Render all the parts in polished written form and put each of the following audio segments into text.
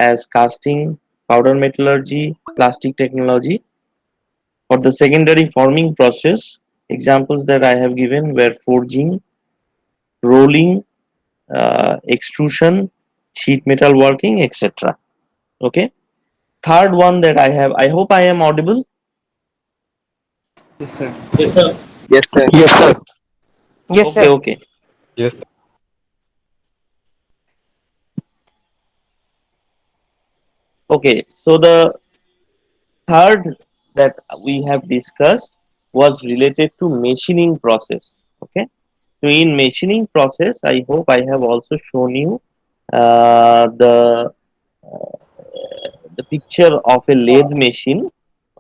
as casting, powder metallurgy, plastic technology. For the secondary forming process, examples that I have given were forging, rolling, extrusion, sheet metal working, etc. Okay. Third one that I have, I hope I am audible. Yes, sir. Yes, sir. Yes, sir. Yes, sir. Yes, Okay, sir. okay, Yes. okay. So the third that we have discussed was related to machining process. Okay. So in machining process, I hope I have also shown you the picture of a lathe machine.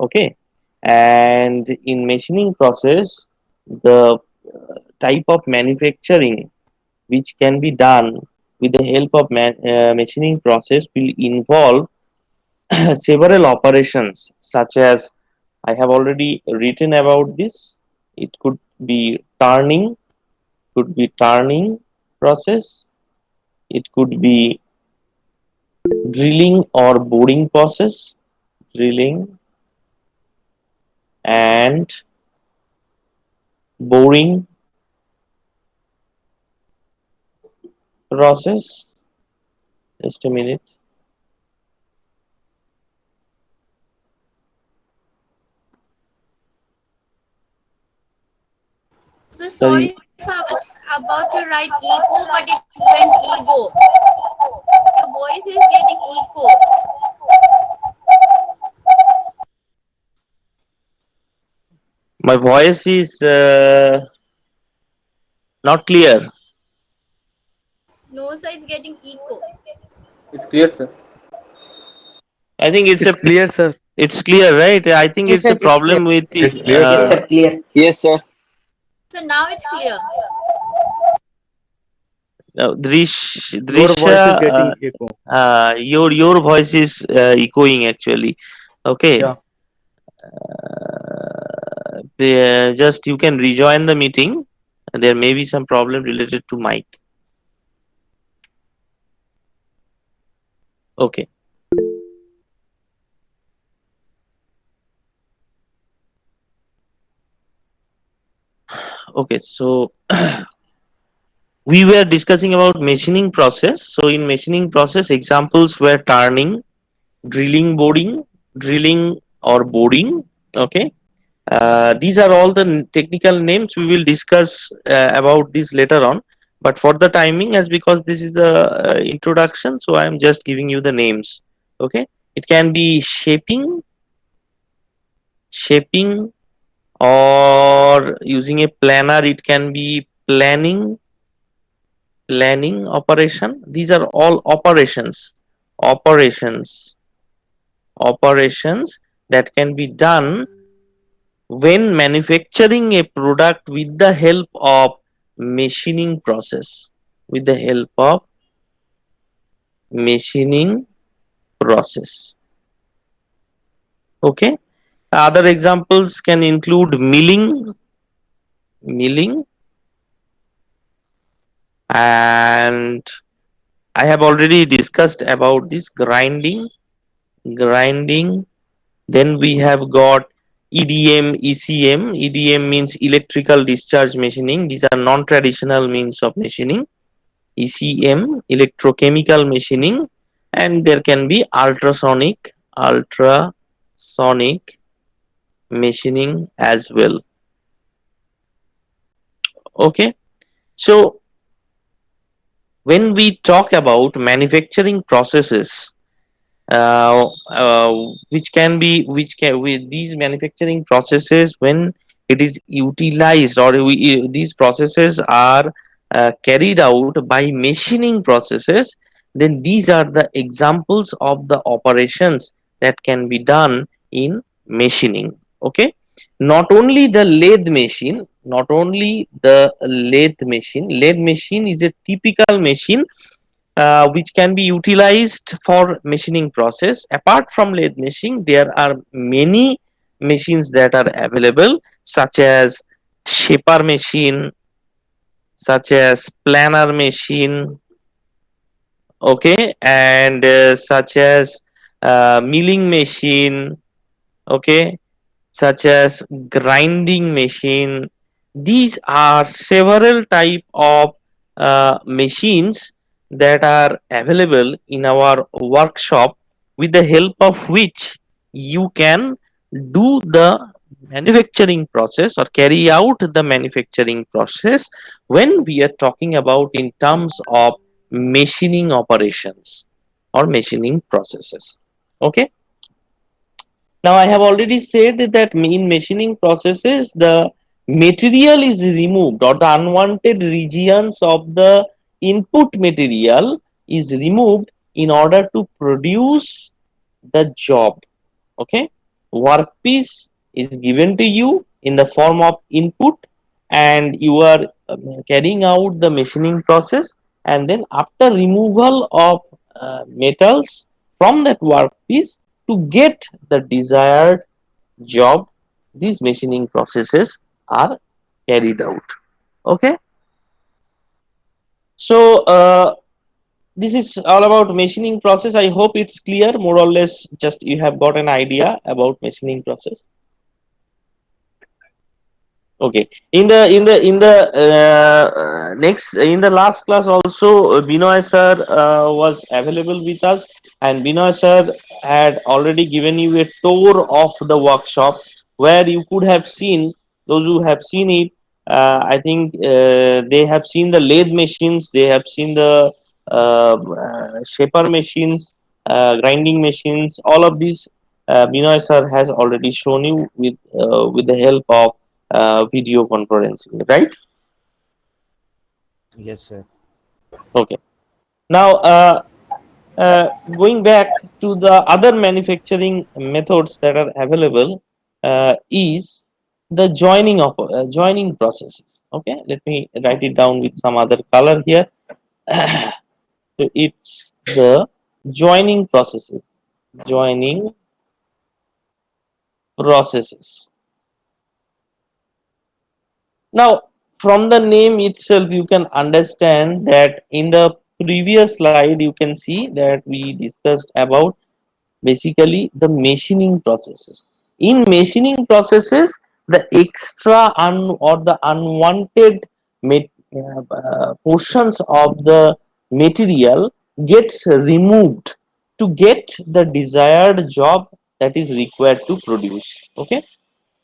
Okay, and in machining process, the type of manufacturing which can be done with the help of machining process will involve several operations, such as I have already written about this. It could be turning process. It could be drilling or boring process, drilling and boring process. Just a minute. So Sorry, sorry, sir, I was about to write eco, but it went ego. Your voice is getting echo. my voice is not clear. No, sir, it's getting echo. It's clear, sir. I think It's clear, sir. it's clear, right? I think Yes, it's sir. a It's clear. problem with the It's clear, Yes, sir. sir. Clear. Yes, sir. So now it's clear. Your Drisha. voice is getting echo. Your voice is echoing actually. Okay. Yeah. Just you can rejoin the meeting. There may be some problem related to mic. Okay. Okay. So we were discussing about machining process. So in machining process, examples were turning, drilling or boring. Okay. These are all the technical names. We will discuss about this later on. But for the timing, as because this is the introduction, so I am just giving you the names. Okay. It can be shaping, or using a planner. It can be planning operation. These are all operations, operations that can be done when manufacturing a product with the help of machining process. With the help of machining process. Okay. Other examples can include milling, and I have already discussed about this grinding. Then we have got EDM, ECM. EDM means electrical discharge machining. These are non-traditional means of machining. ECM, electrochemical machining, and there can be ultrasonic machining as well. Okay, so when we talk about manufacturing processes, which can be which can with these manufacturing processes, when it is utilized, or these processes are carried out by machining processes, then these are the examples of the operations that can be done in machining. Okay, not only the lathe machine, lathe machine is a typical machine which can be utilized for machining process. Apart from lathe machining, there are many machines that are available, such as shaper machine, such as planer machine, okay, and such as milling machine, okay, such as grinding machine. These are several type of machines that are available in our workshop, with the help of which you can do the manufacturing process or carry out the manufacturing process when we are talking about in terms of machining operations or machining processes. Okay. Now, I have already said that in machining processes, the material is removed, or the unwanted regions of the input material is removed in order to produce the job. Okay, workpiece is given to you in the form of input, and you are carrying out the machining process, and then after removal of metals from that workpiece to get the desired job, these machining processes are carried out. Okay, so this is all about machining process. I hope it's clear, more or less. Just you have got an idea about machining process. Okay. In the next, in the last class also, Binoy sir was available with us, and Binoy sir had already given you a tour of the workshop, where you could have seen, those who have seen it. I think they have seen the lathe machines, they have seen the shaper machines, grinding machines. All of these, Binoy sir has already shown you with the help of video conferencing, right? Yes, sir. Okay. Now, going back to the other manufacturing methods that are available, is the joining processes. Okay, let me write it down with some other color here. So it's the joining processes. Joining processes. Now, from the name itself, you can understand that in the previous slide, you can see that we discussed about basically the machining processes. In machining processes, the extra or the unwanted portions of the material gets removed to get the desired job that is required to produce. Okay,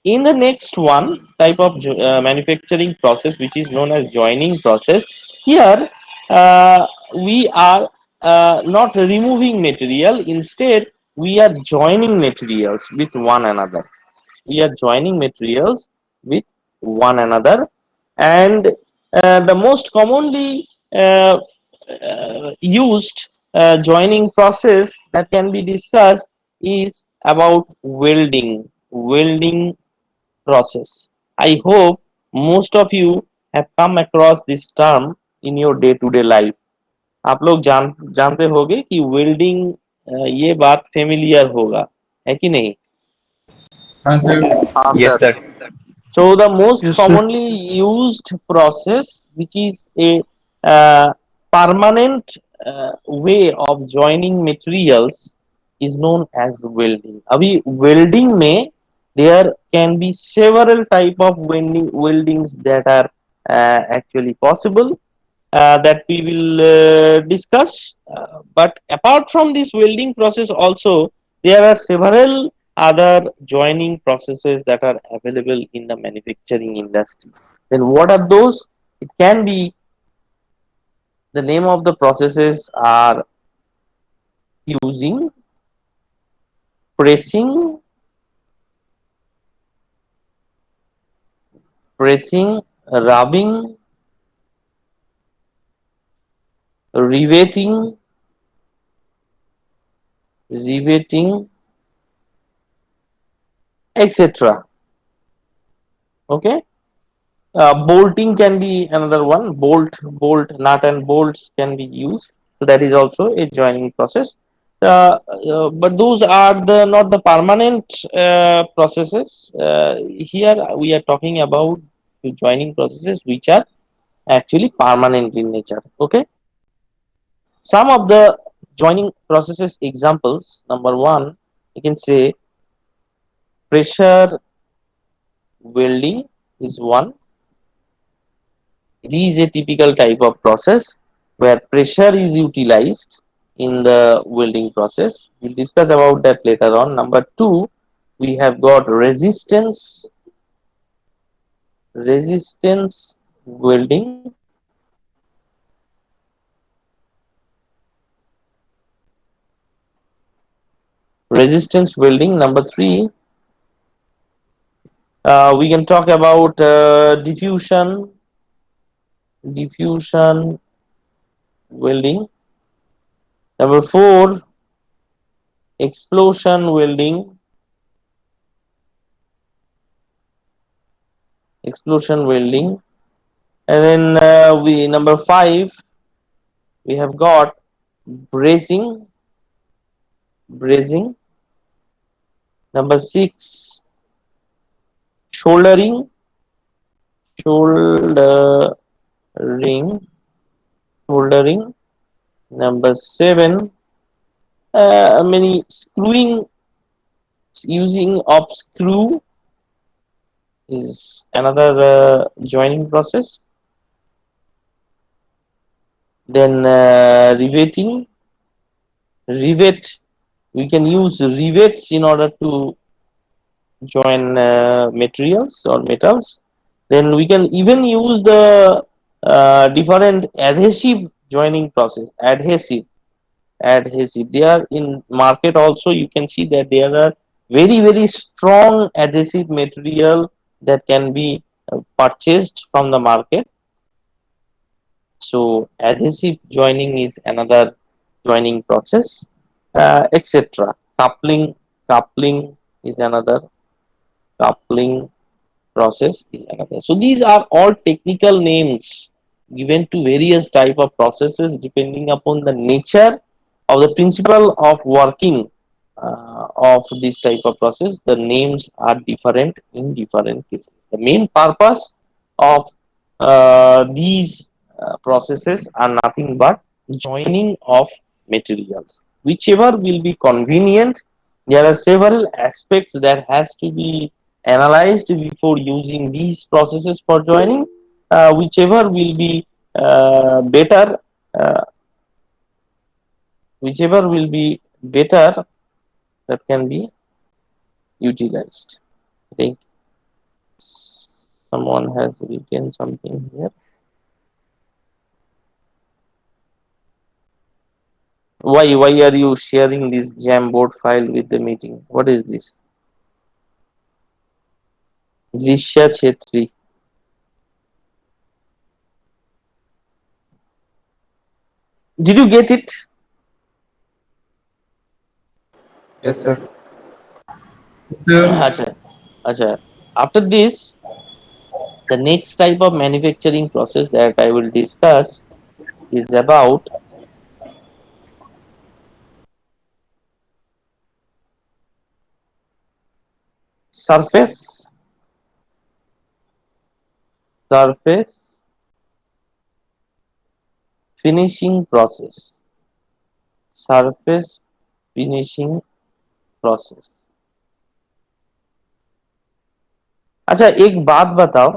in the next one type of manufacturing process, which is known as joining process, here we are not removing material, instead we are joining materials with one another. We are joining materials with one another, and the most commonly used joining process that can be discussed is about welding process. I hope most of you have come across this term in your day to day life. आप लोग जानते होंगे कि welding, ये बात familiar होगा, है कि नहीं? हाँ sir. Yes, sir. So the most Yes, sir. commonly used process, which is a uh, permanent way of joining materials, is known as welding. अभी welding में there can be several type of weldings that are actually possible, that we will discuss. But apart from this welding process, also there are several other joining processes that are available in the manufacturing industry. Then what are those? It can be, the name of the processes are fusing, pressing, rubbing, riveting, etc. Okay. Bolting can be another one. Nut and bolts can be used. So that is also a joining process. But those are the not the permanent processes. Here we are talking about the joining processes which are actually permanent in nature. Okay. Some of the joining processes examples. Number one, you can say pressure welding is one. It is a typical type of process where pressure is utilized in the welding process. We'll discuss about that later on. Number two, we have got resistance welding. Resistance welding. Number three, we can talk about diffusion welding. Number four, explosion welding. And then we number five, we have got brazing. Number six, soldering. Number seven, many screwing, using of screw is another joining process. Then riveting. We can use rivets in order to join materials or metals. Then we can even use the different adhesive joining process. Adhesive. They are in market also. You can see that there are very strong adhesive material that can be purchased from the market. So adhesive joining is another joining process, etc. Coupling is another. Coupling process is another. So these are all technical names given to various type of processes depending upon the nature of the principle of working of this type of process. The names are different in different cases. The main purpose of these processes are nothing but joining of materials, whichever will be convenient. There are several aspects that has to be analyzed before using these processes for joining. Whichever will be better, uh, that can be utilized. I think someone has written something here. Why are you sharing this Jamboard file with the meeting? What is this? Jisha Chetri. Did you get it? Yes, sir. Acha. After this, the next type of manufacturing process that I will discuss is about surface finishing process. Surface finishing process. अच्छा, एक बात बताओ,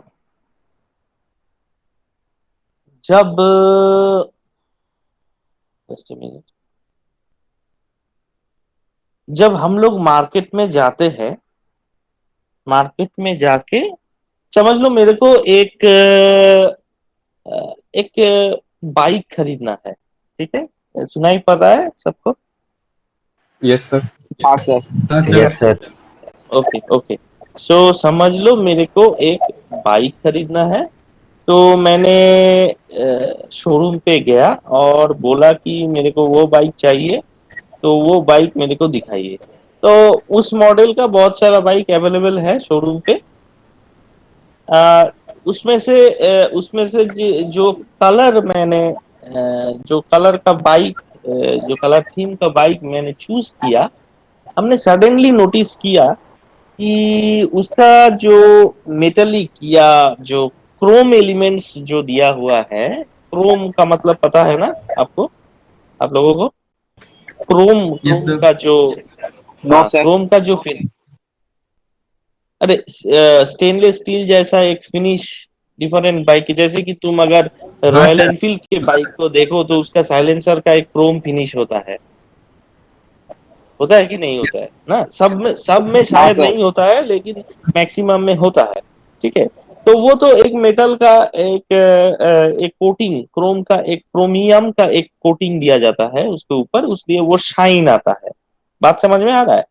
जब just minute, जब हम लोग market में जाते हैं, मार्केट में जाके समझ लो मेरे को एक बाइक खरीदना है, ठीक है, सुनाई पड़ रहा है सबको? Yes, sir. हाँ सर। Yes, sir. ओके, सो समझ लो मेरे को एक बाइक खरीदना है, तो मैंने शोरूम पे गया और बोला कि मेरे को वो बाइक चाहिए, तो वो बाइक मेरे को दिखाइए। तो उस मॉडल का बहुत सारा बाइक अवेलेबल है शोरूम पे। उसमें से जो कलर मैंने जो कलर का बाइक, जो कलर थीम का बाइक मैंने चूज किया, हमने सडनली नोटिस किया कि उसका जो मेटेलिक या जो क्रोम एलिमेंट्स जो दिया हुआ है, क्रोम का मतलब पता है ना आपको? आप लोगों को? Chrome Yes, Chrome sir. का जो No, sir. क्रोम का जो अरे स्टेनलेस स्टील जैसा एक फिनिश डिफरेंट बाइक की, जैसे कि तुम अगर हाँ रॉयल सर। एनफील्ड के बाइक को देखो तो उसका साइलेंसर का एक क्रोम फिनिश होता है कि नहीं होता है ना? सब में हाँ शायद सर। नहीं होता है, लेकिन मैक्सिमम में होता है। ठीक है, तो वो तो एक मेटल का एक कोटिंग, क्रोम का एक क्रोमियम का एक कोटिंग दिया जाता है उसके ऊपर, इसलिए वो शाइन आता है। बात समझ में आ रहा है?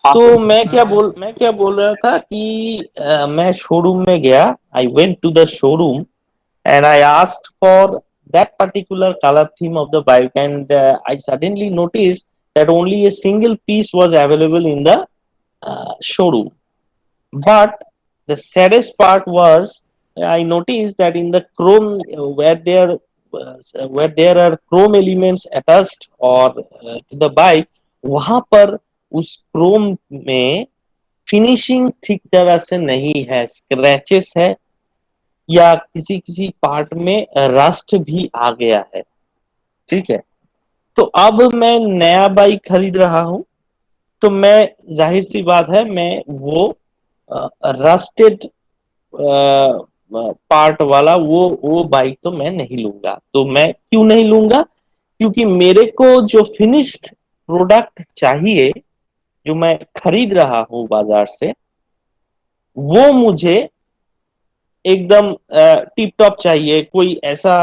हाँ तो सर। मैं क्या बोल रहा था कि मैं शोरूम में गया, I went to the showroom and I asked for that particular color theme of the bike, and I suddenly noticed that only a single piece was available in the showroom. But the saddest part was I noticed that in the chrome where there are chrome elements attached or to the bike, वहां पर उस Chrome में finishing ठीक तरह से नहीं है, scratches है या किसी किसी पार्ट में रस्ट भी आ गया है। ठीक है, तो अब मैं नया बाइक खरीद रहा हूं, तो मैं जाहिर सी बात है मैं वो रस्टेड पार्ट वाला वो बाइक तो मैं नहीं लूंगा। तो मैं क्यों नहीं लूंगा? क्योंकि मेरे को जो फिनिश्ड प्रोडक्ट चाहिए, जो मैं खरीद रहा हूं बाजार से, वो मुझे एकदम टिप टॉप चाहिए। कोई ऐसा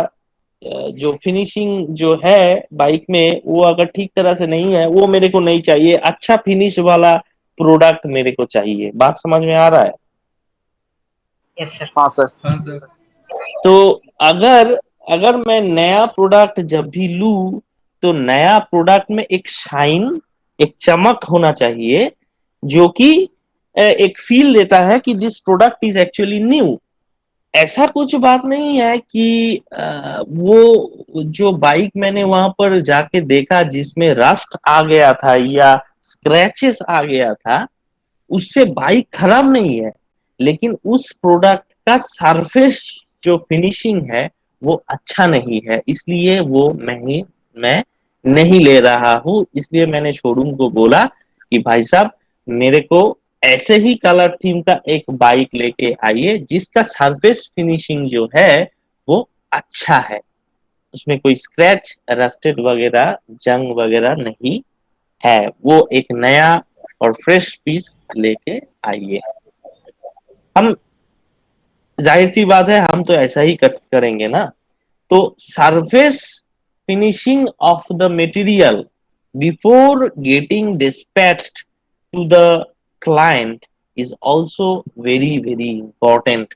जो फिनिशिंग जो है बाइक में, वो अगर ठीक तरह से नहीं है, वो मेरे को नहीं चाहिए। अच्छा फिनिश वाला प्रोडक्ट मेरे को चाहिए। बात समझ में आ रहा है? हाँ सर। हाँ सर। तो अगर अगर मैं नया प्रोडक्ट जब भी लूं, तो नया प्रोडक्ट में एक शाइन, एक चमक होना चाहिए, जो कि एक फील देता है कि this product is actually new. ऐसा कुछ बात नहीं है कि वो जो बाइक मैंने वहां पर जाके देखा जिसमें रस्ट आ गया था या स्क्रैचेस आ गया था, उससे बाइक खराब नहीं है, लेकिन उस प्रोडक्ट का सरफेस जो फिनिशिंग है वो अच्छा नहीं है, इसलिए वो मैं नहीं ले रहा हूं। इसलिए मैंने शोरूम को बोला कि भाई साहब, मेरे को ऐसे ही कलर थीम का एक बाइक लेके आइए जिसका सरफेस फिनिशिंग जो है वो अच्छा है, उसमें कोई स्क्रैच, रस्टेड वगैरह, जंग वगैरह नहीं है। वो एक नया और फ्रेश पीस लेके आइए। हम जाहिर सी बात है हम तो ऐसा ही करेंगे ना। तो surface finishing of the material before getting dispatched to the client is also very very important.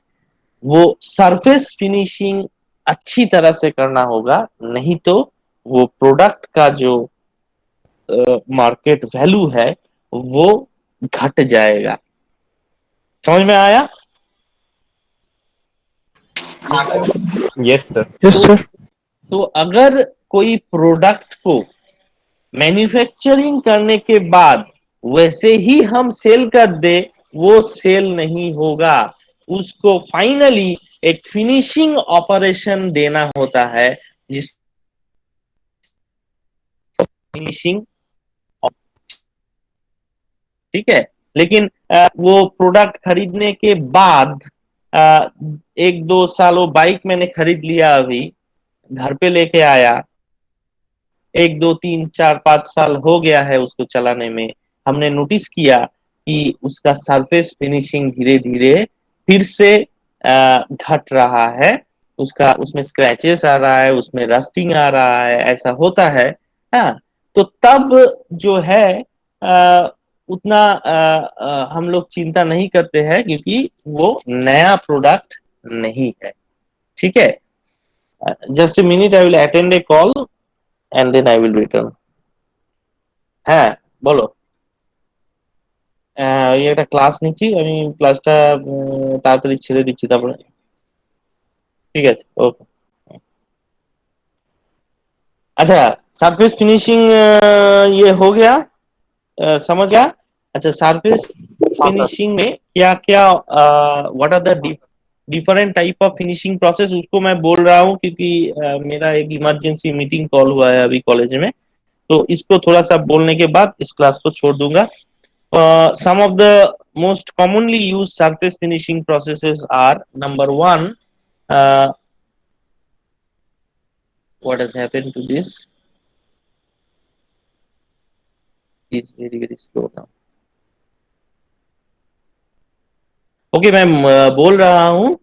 वो सरफेस फिनिशिंग अच्छी तरह से करना होगा, नहीं तो वो प्रोडक्ट का जो मार्केट वैल्यू है वो घट जाएगा। समझ में आया? Yes sir. Yes, तो sir. तो अगर कोई प्रोडक्ट को मैन्युफैक्चरिंग करने के बाद वैसे ही हम सेल कर दे, वो सेल नहीं होगा। उसको फाइनली एक फिनिशिंग ऑपरेशन देना होता है, जिस फिनिशिंग। ठीक है, लेकिन वो प्रोडक्ट खरीदने के बाद अ, एक दो साल, वो बाइक मैंने खरीद लिया, अभी घर पे लेके आया, एक दो तीन चार पांच साल हो गया है उसको चलाने में, हमने नोटिस किया कि उसका सरफेस फिनिशिंग धीरे धीरे फिर से घट रहा है। उसमें स्क्रैचेस आ रहा है, उसमें रस्टिंग आ रहा है, ऐसा होता है। हाँ, तो तब जो है उतना हम लोग चिंता नहीं करते हैं, क्योंकि वो नया प्रोडक्ट नहीं है। ठीक है, just a minute, I will attend A call and then I will return. হ্যাঁ, বলো। এই একটা ক্লাস নিচ্ছি আমি, ক্লাসটা তাড়াতাড়ি ছেড়ে দিচ্ছি, তারপরে ঠিক আছে, ওকে। अच्छा, सरफेस फिनिशिंग ये हो गया, समझ गया? अच्छा, सरफेस हाँ सर। फिनिशिंग में क्या क्या, what are the different type of finishing process, उसको मैं बोल रहा हूँ क्योंकि मेरा एक इमरजेंसी मीटिंग कॉल हुआ है अभी कॉलेज में, तो इसको थोड़ा सा बोलने के बाद इस क्लास को छोड़ दूंगा. Some of the most commonly used surface finishing processes are: number one, what has happened to this? Is very slow now. Okay, मैं बोल रहा हूँ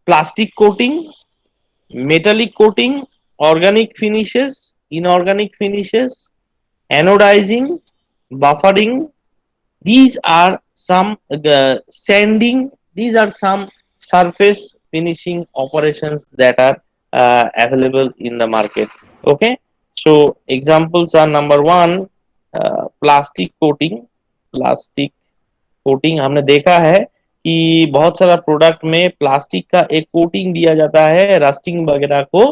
plastic coating, metallic coating, organic finishes, inorganic finishes, anodizing, buffering. These are some sanding. These are some surface finishing operations that are available in the market. Okay, so examples are: number one, plastic coating. Plastic coating हमने देखा है कि बहुत सारा product में plastic का एक coating दिया जाता है रस्टिंग वगैरह को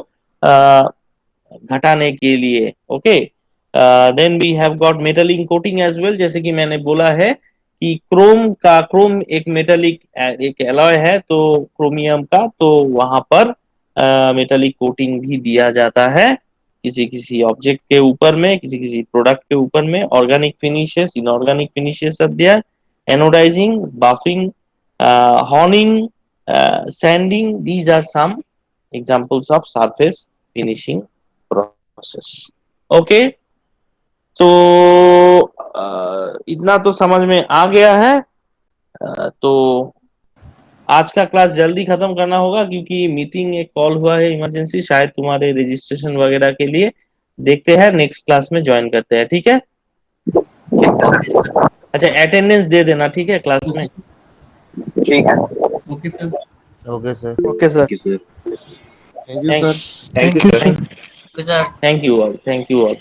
घटाने के लिए. Okay, then we have got metallic coating as well. जैसे कि मैंने बोला है कि क्रोम एक मेटलिक एक एलॉय है, तो क्रोमियम का, तो वहां पर मेटलिक कोटिंग भी दिया जाता है किसी किसी ऑब्जेक्ट के ऊपर में, किसी किसी प्रोडक्ट के ऊपर में. Organic finishes, inorganic finishes are there. Anodizing, buffing, honing, sanding. These are some examples of surface finishing process. Okay, so इतना तो समझ में आ गया है. तो आज का क्लास जल्दी खत्म करना होगा क्योंकि मीटिंग एक कॉल हुआ है इमरजेंसी, शायद तुम्हारे रजिस्ट्रेशन वगैरह के लिए. देखते हैं नेक्स्ट क्लास में ज्वाइन करते हैं. ठीक है, अच्छा अटेंडेंस दे देना, ठीक है, क्लास में. ठीक है. Okay sir. Okay sir. Okay sir. Thank you sir. Thank you all.